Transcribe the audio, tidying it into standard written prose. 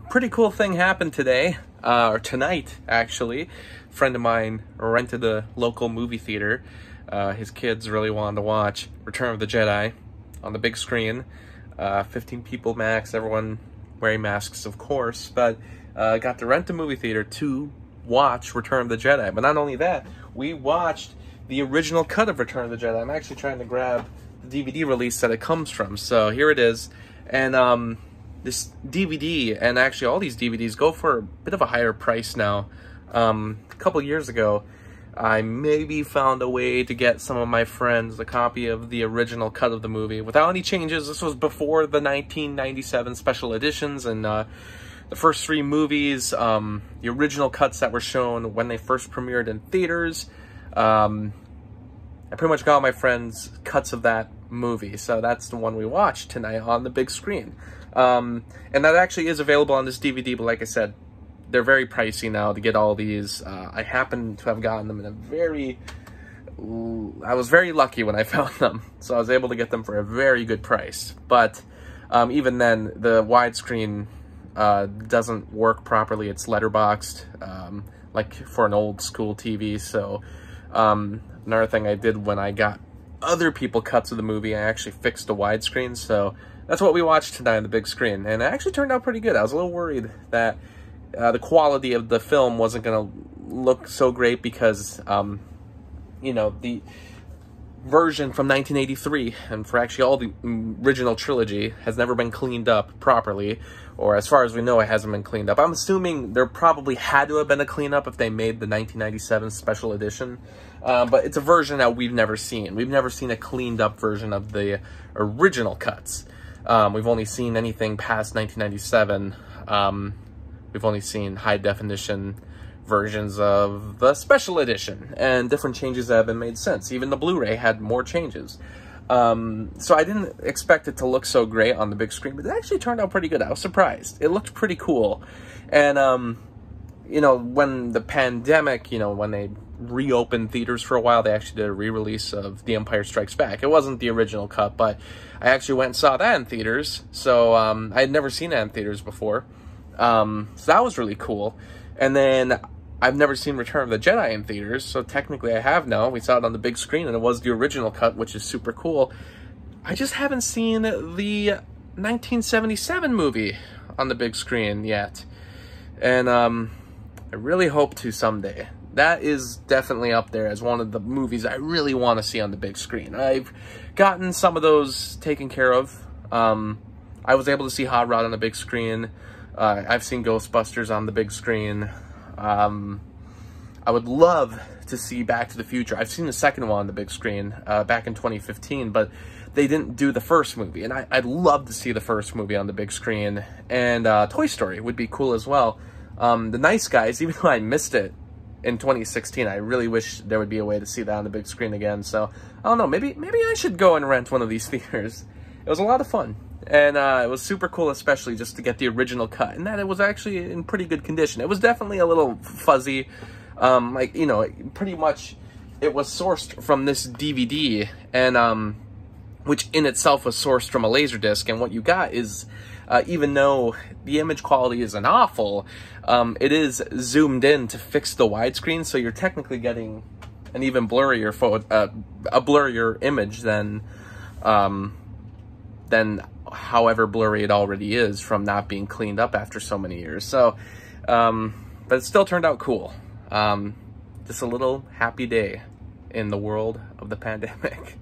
Pretty cool thing happened today, or tonight, actually. A friend of mine rented a local movie theater. His kids really wanted to watch Return of the Jedi on the big screen. 15 people max, everyone wearing masks, of course, but got to rent a movie theater to watch Return of the Jedi. But not only that, we watched the original cut of Return of the Jedi. I'm actually trying to grab the DVD release that it comes from, so here it is. And this DVD, and actually all these DVDs, go for a bit of a higher price now. A couple years ago, I maybe found a way to get some of my friends a copy of the original cut of the movie without any changes. This was before the 1997 special editions and the first three movies, the original cuts that were shown when they first premiered in theaters. I pretty much got all my friends cuts of that movie, so that's the one we watched tonight on the big screen. And that actually is available on this DVD, but like I said, they're very pricey now to get all these. I happen to have gotten them in I was very lucky when I found them, so I was able to get them for a very good price. But even then, the widescreen doesn't work properly. It's letterboxed, like for an old school TV. So another thing I did when I got other people cuts of the movie, I actually fixed the widescreen. So that's what we watched tonight on the big screen, and it actually turned out pretty good. I was a little worried that the quality of the film wasn't going to look so great because, you know, the version from 1983, and for actually all the original trilogy, has never been cleaned up properly, or as far as we know, it hasn't been cleaned up. I'm assuming there probably had to have been a cleanup if they made the 1997 special edition, but it's a version that we've never seen. We've never seen a cleaned up version of the original cuts. We've only seen anything past 1997. We've only seen high definition versions of the special edition and different changes that have been made since. Even the Blu-ray had more changes. So I didn't expect it to look so great on the big screen, but it actually turned out pretty good. I was surprised. It looked pretty cool. And, you know, when the pandemic, you know, when they reopened theaters for a while, they actually did a re-release of The Empire Strikes Back. It wasn't the original cut, but I actually went and saw that in theaters. So I had never seen that in theaters before. So that was really cool. And then I've never seen Return of the Jedi in theaters, so technically I have now. We saw it on the big screen, and it was the original cut, which is super cool. I just haven't seen the 1977 movie on the big screen yet. And I really hope to someday. That is definitely up there as one of the movies I really want to see on the big screen. I've gotten some of those taken care of. I was able to see Hot Rod on the big screen. I've seen Ghostbusters on the big screen. I would love to see Back to the Future. I've seen the second one on the big screen back in 2015, but they didn't do the first movie. And I'd love to see the first movie on the big screen. And Toy Story would be cool as well. The Nice Guys, even though I missed it in 2016, I really wish there would be a way to see that on the big screen again. So, I don't know, maybe I should go and rent one of these theaters. It was a lot of fun. And it was super cool, especially just to get the original cut, and that it was actually in pretty good condition. It was definitely a little fuzzy, like, you know, pretty much it was sourced from this DVD, and which in itself was sourced from a Laserdisc, and what you got is, even though the image quality isn't awful, it is zoomed in to fix the widescreen, so you're technically getting an even blurrier a blurrier image than however blurry it already is from not being cleaned up after so many years. So, but it still turned out cool. Just a little happy day in the world of the pandemic.